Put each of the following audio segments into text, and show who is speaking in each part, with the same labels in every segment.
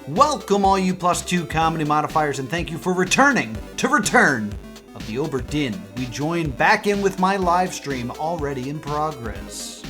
Speaker 1: Welcome all you +2 comedy modifiers, and thank you for returning to Return of the Obra Dinn. We join back in with my live stream already in progress.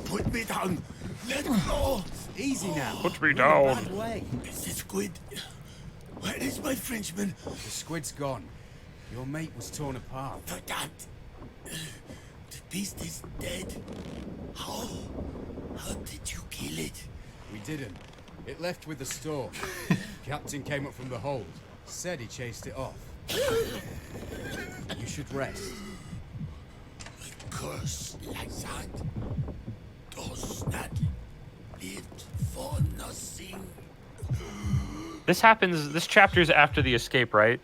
Speaker 2: Put me down. Let go.
Speaker 3: Easy now.
Speaker 4: Put me down.
Speaker 3: Bad way.
Speaker 2: Mr. Squid, where is my Frenchman?
Speaker 3: The squid's gone. Your mate was torn apart.
Speaker 2: Verdammt. The beast is dead. How? How did you kill it?
Speaker 3: We didn't. It left with the storm. Captain came up from the hold. Said he chased it off. You should rest.
Speaker 2: A curse like that does not live for nothing.
Speaker 4: This chapter's after the escape, right?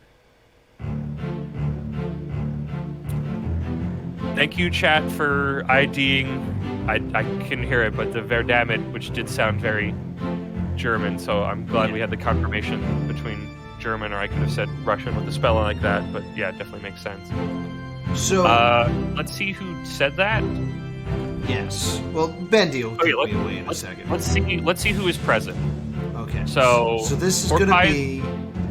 Speaker 4: Thank you, chat, for IDing. I couldn't hear it, but the Verdammt, which did sound very German, so I'm glad we had the confirmation between German, or I could have said Russian with the spelling like that, but yeah, it definitely makes sense.
Speaker 1: So,
Speaker 4: let's see who said that.
Speaker 1: yes. Well, Bendy will take me away in a second.
Speaker 4: Let's see who is present.
Speaker 1: Okay.
Speaker 4: So
Speaker 1: this is going to be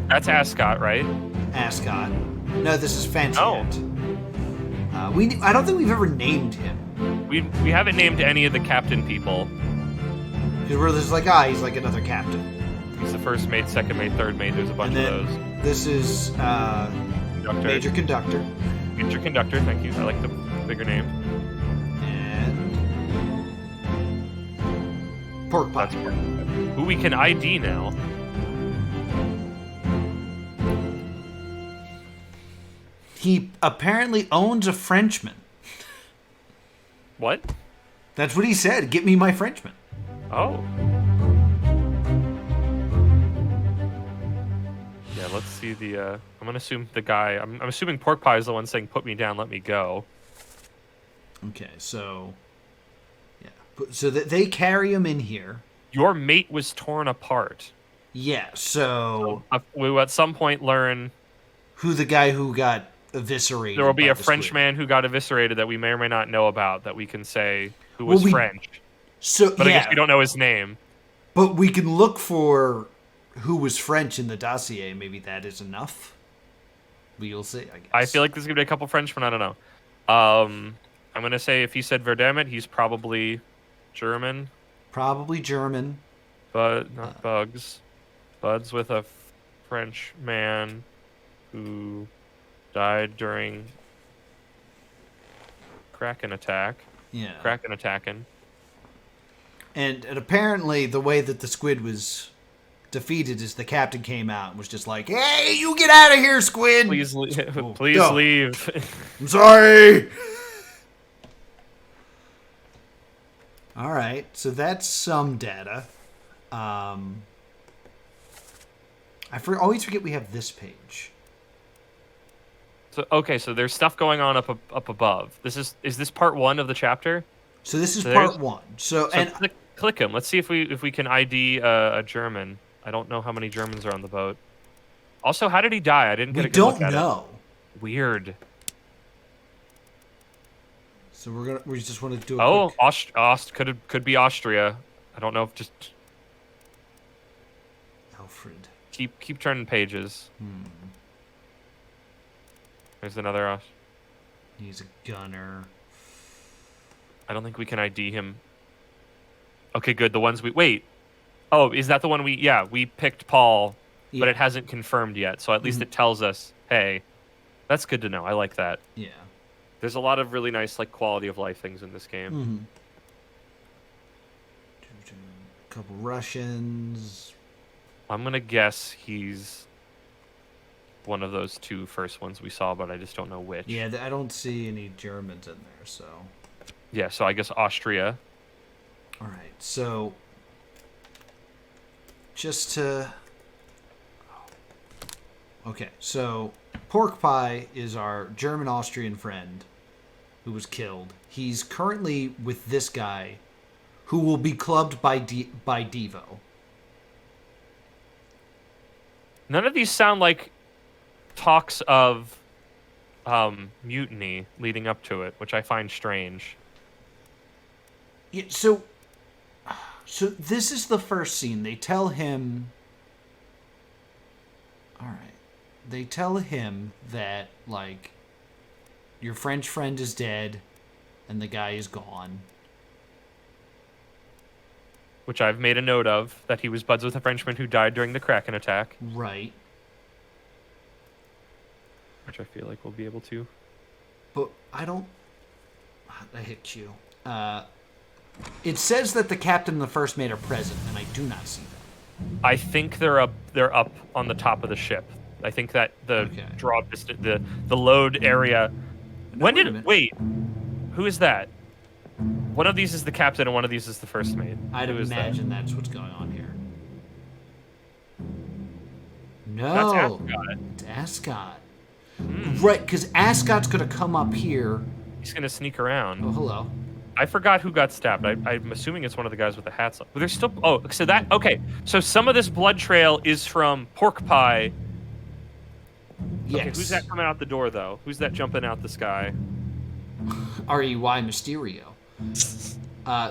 Speaker 4: that's Ascot, right?
Speaker 1: Ascot. No, this is Fantiant.
Speaker 4: Oh.
Speaker 1: I don't think we've ever named him.
Speaker 4: We haven't named any of the captain people.
Speaker 1: Because we're just like, he's like another captain.
Speaker 4: He's the first mate, second mate, third mate. There's a bunch
Speaker 1: And
Speaker 4: of
Speaker 1: then
Speaker 4: those.
Speaker 1: this is
Speaker 4: Conductor.
Speaker 1: Major Conductor.
Speaker 4: Major Conductor, thank you. I like the bigger name.
Speaker 1: And Pork Pie.
Speaker 4: That's who we can ID now.
Speaker 1: He apparently owns a Frenchman.
Speaker 4: What?
Speaker 1: That's what he said. Get me my Frenchman.
Speaker 4: Oh. Yeah, let's see the, I'm gonna assume the guy, I'm assuming Pork Pie is the one saying, put me down, let me go.
Speaker 1: Okay, so, yeah. So they carry him in here.
Speaker 4: Your mate was torn apart.
Speaker 1: Yeah, so
Speaker 4: We will at some point learn
Speaker 1: who the guy who got eviscerated.
Speaker 4: there will be
Speaker 1: by
Speaker 4: a
Speaker 1: the
Speaker 4: French
Speaker 1: squid.
Speaker 4: man who got eviscerated that we may or may not know about, that we can say who was French.
Speaker 1: So,
Speaker 4: But I guess we don't know his name.
Speaker 1: But we can look for who was French in the dossier. Maybe that is enough. We'll see, I guess.
Speaker 4: I feel like there's going to be a couple Frenchmen. I don't know. I'm going to say if he said Verdammt, he's probably German.
Speaker 1: Probably German.
Speaker 4: But not Bugs. Buds with a French man who died during Kraken attack.
Speaker 1: Yeah.
Speaker 4: Kraken attacking.
Speaker 1: And apparently the way that the squid was defeated is the captain came out and was just like, "Hey, you get out of here, squid!
Speaker 4: Please,
Speaker 1: Oh,
Speaker 4: please
Speaker 1: go.
Speaker 4: leave."
Speaker 1: I'm sorry!" Alright, so that's some data. Always forget we have this page.
Speaker 4: So okay, so there's stuff going on up above. Is this part 1 of the chapter?
Speaker 1: So this is
Speaker 4: So
Speaker 1: part
Speaker 4: there's-
Speaker 1: 1. So
Speaker 4: click him. Let's see if we can ID a German. I don't know how many Germans are on the boat. Also, how did he die? I didn't get
Speaker 1: we
Speaker 4: a good look
Speaker 1: don't
Speaker 4: at
Speaker 1: know.
Speaker 4: it. Weird.
Speaker 1: So we just want to do
Speaker 4: Oh,
Speaker 1: quick
Speaker 4: could be Austria. I don't know if just
Speaker 1: Alfred.
Speaker 4: keep turning pages. There's another
Speaker 1: He's a gunner.
Speaker 4: I don't think we can ID him. Okay, good. The ones we wait. Oh, is that the one we picked Paul, but it hasn't confirmed yet. So at least it tells us, hey, that's good to know. I like that.
Speaker 1: Yeah.
Speaker 4: There's a lot of really nice like quality of life things in this game.
Speaker 1: A couple Russians.
Speaker 4: I'm gonna guess he's one of those two first ones we saw, but I just don't know which.
Speaker 1: Yeah, I don't see any Germans in there, so.
Speaker 4: Yeah, so I guess Austria.
Speaker 1: All right, so just to. Okay, so Pork Pie is our German-Austrian friend who was killed. He's currently with this guy who will be clubbed by Devo.
Speaker 4: None of these sound like talks of mutiny leading up to it, which I find strange.
Speaker 1: Yeah, so So this is the first scene. They tell him... Alright. They tell him that, like, your French friend is dead and the guy is gone.
Speaker 4: Which I've made a note of, that he was buds with a Frenchman who died during the Kraken attack.
Speaker 1: Right.
Speaker 4: Which I feel like we'll be able to.
Speaker 1: But I don't... I hit you. It says that the captain and the first mate are present, and I do not see them.
Speaker 4: I think they're up on the top of the ship. I think that the draw distance, the load area...
Speaker 1: No,
Speaker 4: Wait, who is that? One of these is the captain and one of these is the first mate.
Speaker 1: I'd
Speaker 4: Who is
Speaker 1: imagine that's what's going on here. No.
Speaker 4: That's Ascot.
Speaker 1: It's Ascot. Right, because Ascot's going to come up here.
Speaker 4: He's going to sneak around.
Speaker 1: Oh, hello.
Speaker 4: I forgot who got stabbed. I'm assuming it's one of the guys with the hats on. But there's still... Oh, so that... Okay, so some of this blood trail is from Pork Pie.
Speaker 1: Yes.
Speaker 4: Okay, who's that coming out the door, though? Who's that jumping out the sky?
Speaker 1: R-E-Y Mysterio.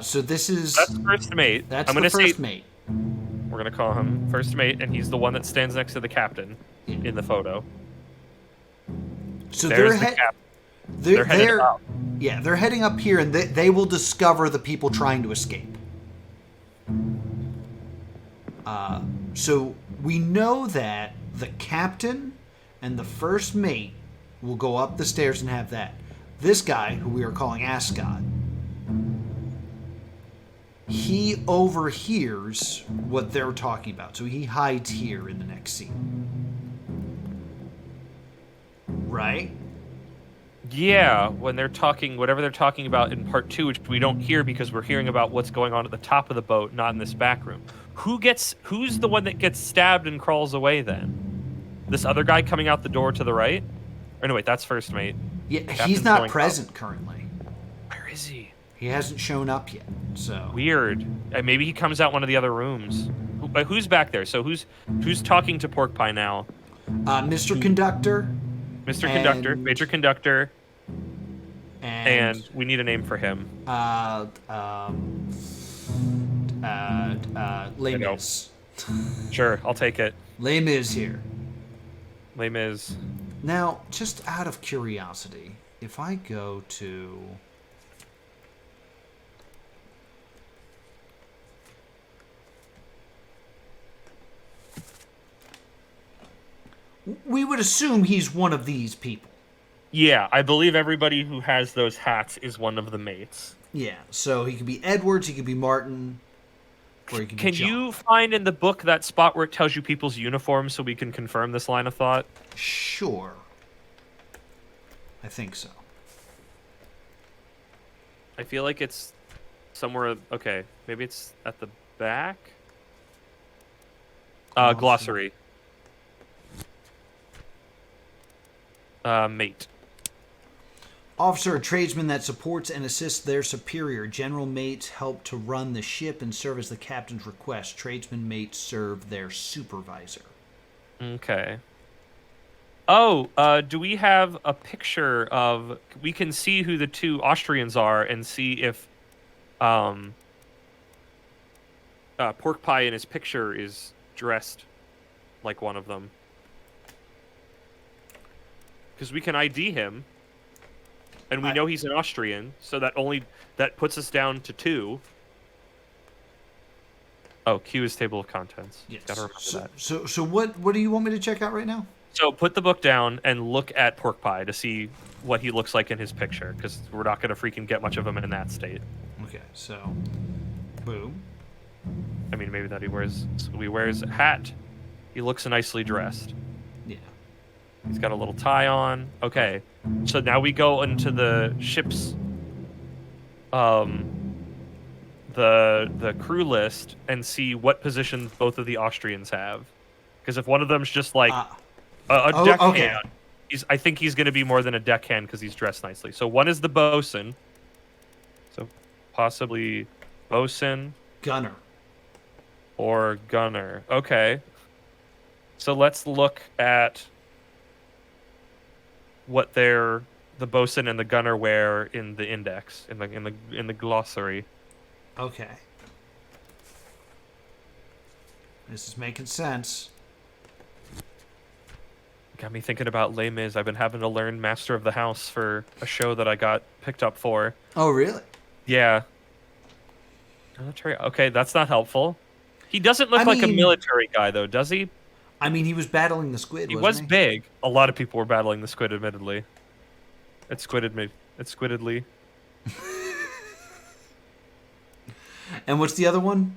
Speaker 1: So this is...
Speaker 4: That's first mate.
Speaker 1: That's
Speaker 4: I'm
Speaker 1: the
Speaker 4: gonna
Speaker 1: first
Speaker 4: say,
Speaker 1: mate.
Speaker 4: We're going to call him first mate, and he's the one that stands next to the captain in the photo.
Speaker 1: So
Speaker 4: There's the captain. They're headed up.
Speaker 1: Yeah, they're heading up here, and they will discover the people trying to escape. So we know that the captain and the first mate will go up the stairs and have that. This guy, who we are calling Ascot, he overhears what they're talking about. So he hides here in the next scene. Right?
Speaker 4: Yeah, when they're talking, whatever they're talking about in part 2, which we don't hear because we're hearing about what's going on at the top of the boat, not in this back room. Who's the one that gets stabbed and crawls away then? This other guy coming out the door to the right? Or no, wait, that's first mate.
Speaker 1: Yeah,
Speaker 4: Captain's
Speaker 1: he's not
Speaker 4: going
Speaker 1: present
Speaker 4: up.
Speaker 1: currently.
Speaker 4: Where is he?
Speaker 1: He hasn't shown up yet. So
Speaker 4: Weird. Maybe he comes out one of the other rooms. Who's back there? So who's talking to Pork Pie now?
Speaker 1: Mr. Conductor.
Speaker 4: Mr. Conductor,
Speaker 1: And-
Speaker 4: Major Conductor,
Speaker 1: And
Speaker 4: and we need a name for him.
Speaker 1: Les Mis.
Speaker 4: Sure, I'll take it.
Speaker 1: Les Mis here.
Speaker 4: Les Mis.
Speaker 1: Now, just out of curiosity, if I go to... We would assume he's one of these people.
Speaker 4: Yeah, I believe everybody who has those hats is one of the mates.
Speaker 1: Yeah, so he could be Edwards, he could be Martin, or he could be
Speaker 4: Can
Speaker 1: John.
Speaker 4: you find in the book that spot where it tells you people's uniforms so we can confirm this line of thought?
Speaker 1: Sure. I think so.
Speaker 4: I feel like it's somewhere... Okay, maybe it's at the back? Glossary. Mate.
Speaker 1: Officer or tradesman that supports and assists their superior. General mates help to run the ship and serve as the captain's request. Tradesman mates serve their supervisor.
Speaker 4: Okay. Oh, do we have a picture of... We can see who the two Austrians are and see if Pork Pie in his picture is dressed like one of them. Because we can ID him, and we know he's an Austrian, so that puts us down to 2. Oh, Q is table of contents.
Speaker 1: Yes.
Speaker 4: Gotta remember that.
Speaker 1: So what do you want me to check out right now?
Speaker 4: So put the book down and look at Pork Pie to see what he looks like in his picture, because we're not going to freaking get much of him in that state.
Speaker 1: Okay, so boom.
Speaker 4: I mean, maybe that he wears a hat. He looks nicely dressed.
Speaker 1: Yeah.
Speaker 4: He's got a little tie on. Okay, so now we go into the ship's the crew list and see what position both of the Austrians have. Because if one of them's just like a deckhand,
Speaker 1: okay.
Speaker 4: I think he's going to be more than a deckhand because he's dressed nicely. So one is the bosun. So possibly bosun.
Speaker 1: Gunner.
Speaker 4: Or gunner. Okay. So let's look at what the bosun and the gunner wear in the index, in the glossary.
Speaker 1: Okay. This is making sense.
Speaker 4: Got me thinking about Les Mis. I've been having to learn Master of the House for a show that I got picked up for.
Speaker 1: Oh, really?
Speaker 4: Yeah. Okay, that's not helpful. He doesn't look like a military guy, though, does he?
Speaker 1: I mean, he was battling the squid,
Speaker 4: He
Speaker 1: wasn't
Speaker 4: was
Speaker 1: he?
Speaker 4: big. A lot of people were battling the squid, admittedly. It's squiddedly.
Speaker 1: And what's the other one?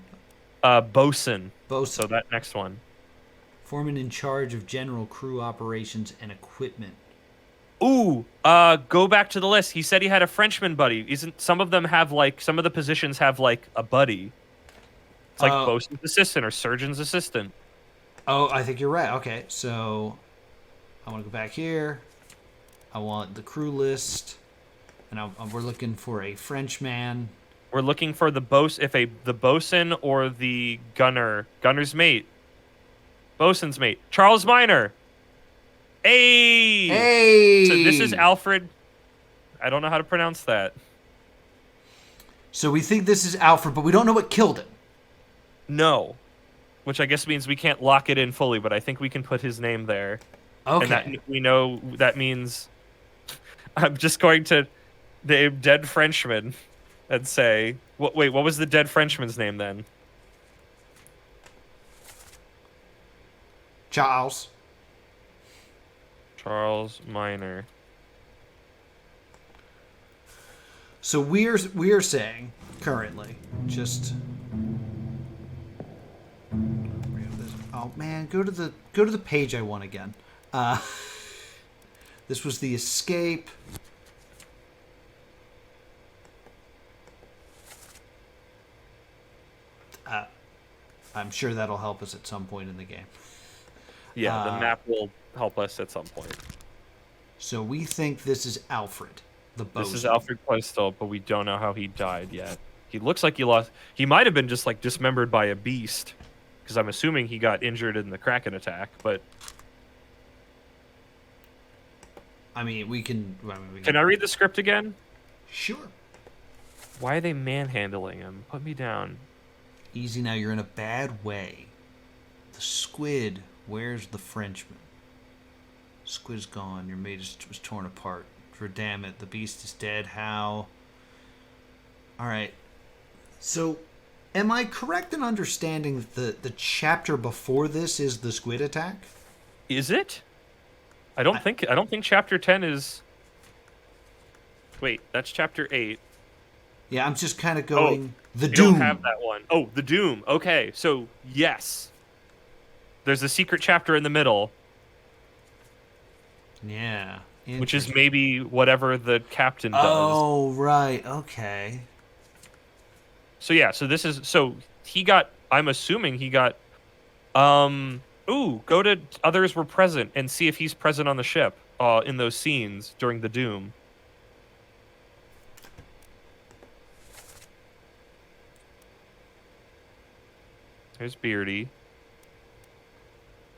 Speaker 4: Bosun.
Speaker 1: Bosun.
Speaker 4: So that next one.
Speaker 1: Foreman in charge of general crew operations and equipment.
Speaker 4: Ooh, go back to the list. He said he had a Frenchman buddy. Isn't some of them have some of the positions have a buddy? It's like bosun's assistant or surgeon's assistant.
Speaker 1: Oh, I think you're right. Okay, so I want to go back here. I want the crew list, and we're looking for a Frenchman.
Speaker 4: We're looking for the bosun or the gunner's mate, bosun's mate, Charles Minor. Hey! So this is Alfred. I don't know how to pronounce that.
Speaker 1: So we think this is Alfred, but we don't know what killed him.
Speaker 4: No. Which I guess means we can't lock it in fully, but I think we can put his name there.
Speaker 1: Okay.
Speaker 4: And we know that means... I'm just going to name dead Frenchman and say... Wait, what was the dead Frenchman's name then?
Speaker 1: Charles
Speaker 4: Minor.
Speaker 1: So we're saying currently just... Oh man, go to the page I want again. This was the escape. I'm sure that'll help us at some point in the game.
Speaker 4: Yeah, the map will help us at some point.
Speaker 1: So we think this is Alfred, the bosun.
Speaker 4: This is Alfred Plaistow, but we don't know how he died yet. He looks like he lost... He might have been just dismembered by a beast. Because I'm assuming he got injured in the Kraken attack, but...
Speaker 1: I mean, we can...
Speaker 4: Can I read the script again?
Speaker 1: Sure.
Speaker 4: Why are they manhandling him? Put me down.
Speaker 1: Easy now, you're in a bad way. The squid, where's the Frenchman? Squid's gone, your mate was torn apart. Verdammt, the beast is dead, how? Alright. So, am I correct in understanding that the chapter before this is the squid attack?
Speaker 4: Is it? I don't think chapter 10 is... Wait, that's chapter 8.
Speaker 1: Yeah, I'm just kind of going... The
Speaker 4: You
Speaker 1: Doom.
Speaker 4: don't have that one. Oh, the Doom. Okay, so yes. There's a secret chapter in the middle.
Speaker 1: Yeah.
Speaker 4: Which is maybe whatever the captain does.
Speaker 1: Oh, right. Okay.
Speaker 4: So yeah, so he got, I'm assuming he got, go to Others Were Present and see if he's present on the ship in those scenes during the Doom. There's Beardy.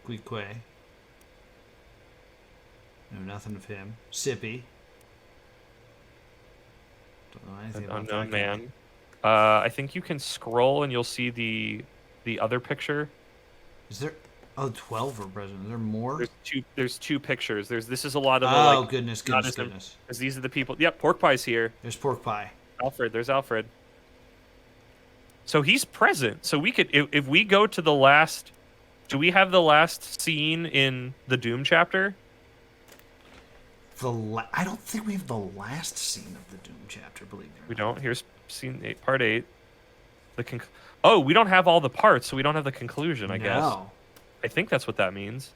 Speaker 1: Queequeg. No, nothing of him. Sippy. Don't know anything
Speaker 4: An
Speaker 1: about
Speaker 4: unknown
Speaker 1: that guy.
Speaker 4: man. I think you can scroll and you'll see the other picture.
Speaker 1: Is there... Oh, 12 are present. Is there more?
Speaker 4: There's two pictures. This is a lot of
Speaker 1: Oh,
Speaker 4: the,
Speaker 1: goodness.
Speaker 4: because these are the people. Yep, Pork Pie's here.
Speaker 1: There's Pork Pie.
Speaker 4: There's Alfred. So he's present. So we could, if we go to the last, do we have the last scene in the Doom chapter?
Speaker 1: I don't think we have the last scene of the Doom chapter, believe me.
Speaker 4: We don't. Here's scene 8, part 8. We don't have all the parts, so we don't have the conclusion, I guess. I think that's what that means.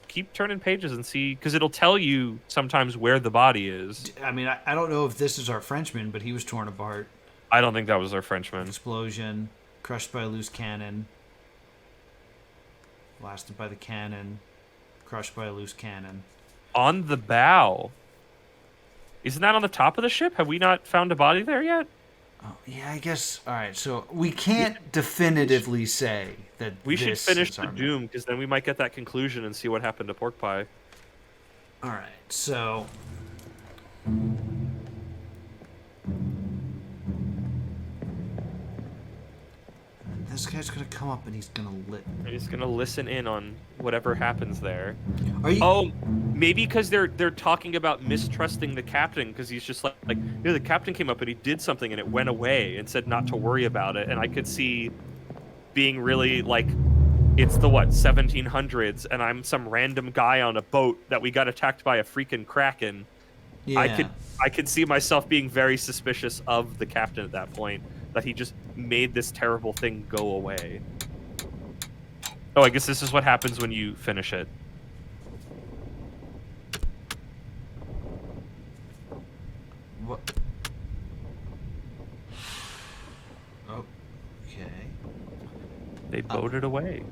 Speaker 4: Keep turning pages and see, because it'll tell you sometimes where the body is.
Speaker 1: I mean, I don't know if this is our Frenchman, but he was torn apart.
Speaker 4: I don't think that was our Frenchman.
Speaker 1: Explosion. Crushed by a loose cannon. Blasted by the cannon. Crushed by a loose cannon.
Speaker 4: On the bow. Isn't that on the top of the ship? Have we not found a body there yet?
Speaker 1: Oh, yeah, I guess. All right, so we can't definitively say that
Speaker 4: we should finish
Speaker 1: is
Speaker 4: the
Speaker 1: our
Speaker 4: Doom, because then we might get that conclusion and see what happened to Pork Pie.
Speaker 1: All right, so... this guy's gonna come up and he's gonna
Speaker 4: He's gonna listen in on whatever happens there.
Speaker 1: Are you?
Speaker 4: Oh, maybe because they're talking about mistrusting the captain because he's just like the captain came up and he did something and it went away and said not to worry about it. And I could see being really like, it's the 1700s and I'm some random guy on a boat that we got attacked by a freaking kraken.
Speaker 1: Yeah.
Speaker 4: I could see myself being very suspicious of the captain at that point, that he just made this terrible thing go away. Oh, I guess this is what happens when you finish it.
Speaker 1: What? Okay.
Speaker 4: They boated away.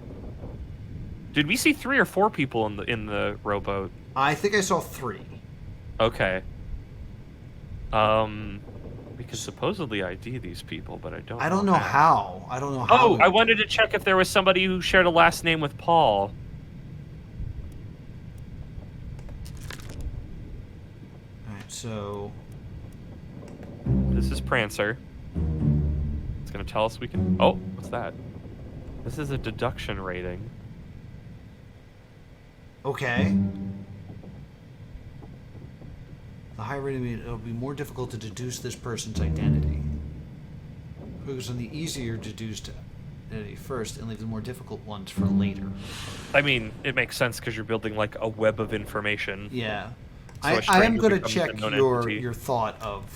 Speaker 4: Did we see 3 or 4 people in the rowboat?
Speaker 1: I think I saw 3.
Speaker 4: Okay. We could supposedly ID these people, but I don't.
Speaker 1: I don't know how. I don't know how.
Speaker 4: Oh, I wanted to check if there was somebody who shared a last name with Paul.
Speaker 1: Alright, so...
Speaker 4: This is Prancer. It's gonna tell us we can... Oh, what's that? This is a deduction rating.
Speaker 1: Okay. The high rating means it'll be more difficult to deduce this person's identity. Focus on the easier deduced identity first and leave the more difficult ones for later.
Speaker 4: I mean, it makes sense because you're building like a web of information.
Speaker 1: Yeah.
Speaker 4: So a
Speaker 1: I am
Speaker 4: stranger
Speaker 1: going to
Speaker 4: becomes
Speaker 1: check
Speaker 4: a known
Speaker 1: your
Speaker 4: entity.
Speaker 1: thought of...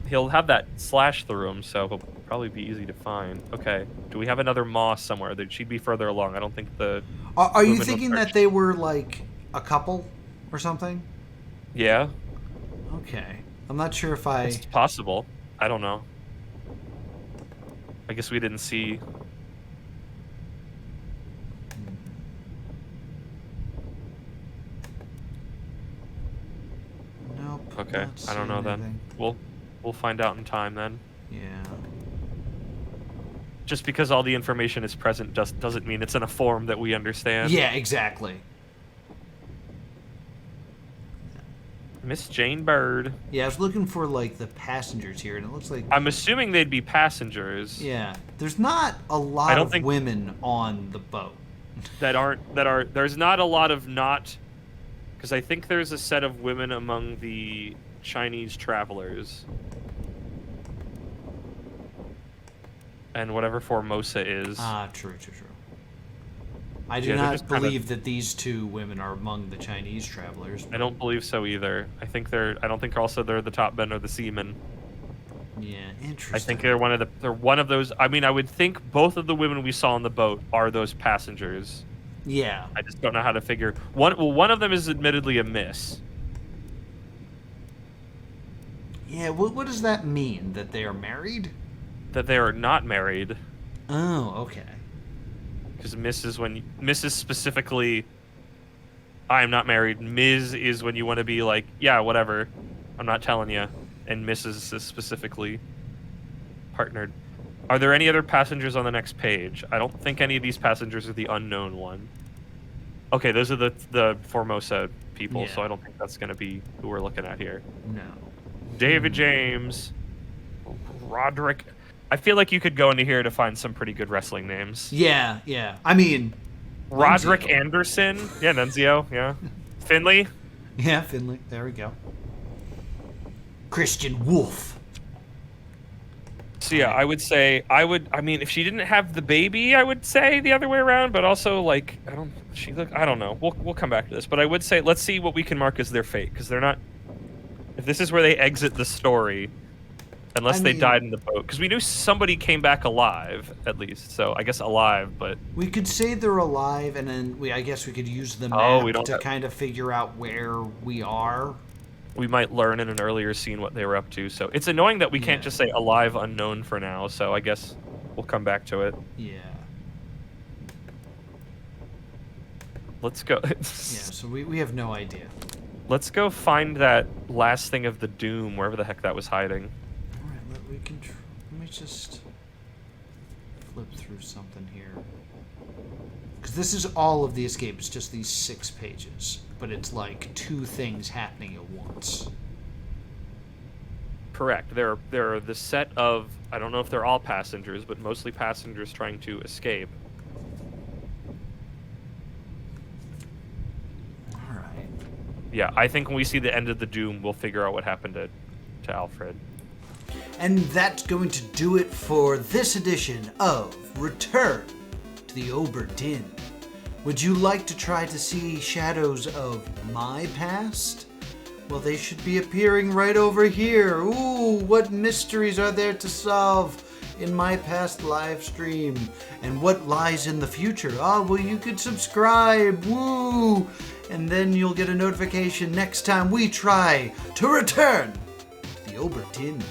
Speaker 4: He'll have that slash through him, so he'll probably be easy to find. Okay. Do we have another moss somewhere? She'd be further along. I don't think the...
Speaker 1: Are you thinking that they were like a couple or something?
Speaker 4: Yeah.
Speaker 1: Okay. I'm not sure if I...
Speaker 4: It's possible. I don't know. I guess we didn't see...
Speaker 1: Nope.
Speaker 4: Okay.
Speaker 1: not
Speaker 4: I don't know
Speaker 1: seeing
Speaker 4: then.
Speaker 1: anything.
Speaker 4: We'll find out in time then.
Speaker 1: Yeah.
Speaker 4: Just because all the information is present doesn't mean it's in a form that we understand.
Speaker 1: Yeah, exactly.
Speaker 4: Miss Jane Bird.
Speaker 1: Yeah, I was looking for like the passengers here, and it looks like...
Speaker 4: I'm assuming they'd be passengers.
Speaker 1: Yeah. There's not a lot
Speaker 4: don't
Speaker 1: of
Speaker 4: think-
Speaker 1: women on the boat.
Speaker 4: There's not a lot of because I think there's a set of women among the Chinese travelers. And whatever Formosa is.
Speaker 1: True. I do
Speaker 4: Yeah, they're
Speaker 1: not
Speaker 4: just kinda-
Speaker 1: believe that these 2 women are among the Chinese travelers.
Speaker 4: I don't believe so either. I don't think also they're the top men or the seamen.
Speaker 1: Yeah, interesting.
Speaker 4: I think they're one of those. I mean, I would think both of the women we saw on the boat are those passengers.
Speaker 1: Yeah.
Speaker 4: I just don't know how to figure. One of them is admittedly a miss.
Speaker 1: Yeah, what does that mean? That they are married?
Speaker 4: That they are not married.
Speaker 1: Oh, okay.
Speaker 4: Because Miss is specifically, I am not married. Ms. is when you want to be like, yeah, whatever. I'm not telling you. And Mrs. is specifically partnered. Are there any other passengers on the next page? I don't think any of these passengers are the unknown one. Okay, those are the Formosa people, so
Speaker 1: Yeah.
Speaker 4: I don't think that's going to be who we're looking at here.
Speaker 1: No.
Speaker 4: David James. Roderick. I feel like you could go into here to find some pretty good wrestling names.
Speaker 1: Yeah. I mean...
Speaker 4: Roderick
Speaker 1: Nunzio.
Speaker 4: Anderson. Yeah, Nunzio. Yeah. Finley.
Speaker 1: Yeah, Finley. There we go. Christian Wolf.
Speaker 4: So yeah, I would say I mean, if she didn't have the baby, I would say the other way around. But also, like, I don't know. We'll come back to this. But I would say let's see what we can mark as their fate, because they're not. If this is where they exit the story, unless they died in the boat, because we knew somebody came back alive at least. So I guess alive, but
Speaker 1: We could say they're alive, and then I guess we could use the
Speaker 4: Oh,
Speaker 1: map
Speaker 4: we don't
Speaker 1: to
Speaker 4: have-
Speaker 1: kind of figure out where we are.
Speaker 4: we might learn in an earlier scene what they were up to. So it's annoying that we can't
Speaker 1: Yeah.
Speaker 4: just say alive unknown for now. So I guess we'll come back to it.
Speaker 1: Yeah.
Speaker 4: Let's go.
Speaker 1: Yeah, so we have no idea.
Speaker 4: Let's go find that last thing of the doom, wherever the heck that was hiding.
Speaker 1: All right, let me just flip through something here. Because this is all of the escape. It's just these 6 pages. But it's like 2 things happening at once.
Speaker 4: correct. There are the set of, I don't know if they're all passengers, but mostly passengers trying to escape.
Speaker 1: All right.
Speaker 4: Yeah, I think when we see the end of the Doom, we'll figure out what happened to Alfred.
Speaker 1: And that's going to do it for this edition of Return to the Obra Dinn. Would you like to try to see shadows of my past? Well, they should be appearing right over here. Ooh, what mysteries are there to solve in my past live stream? And what lies in the future? Oh, well, you could subscribe. Woo! And then you'll get a notification next time we try to return to the Obra Dinn.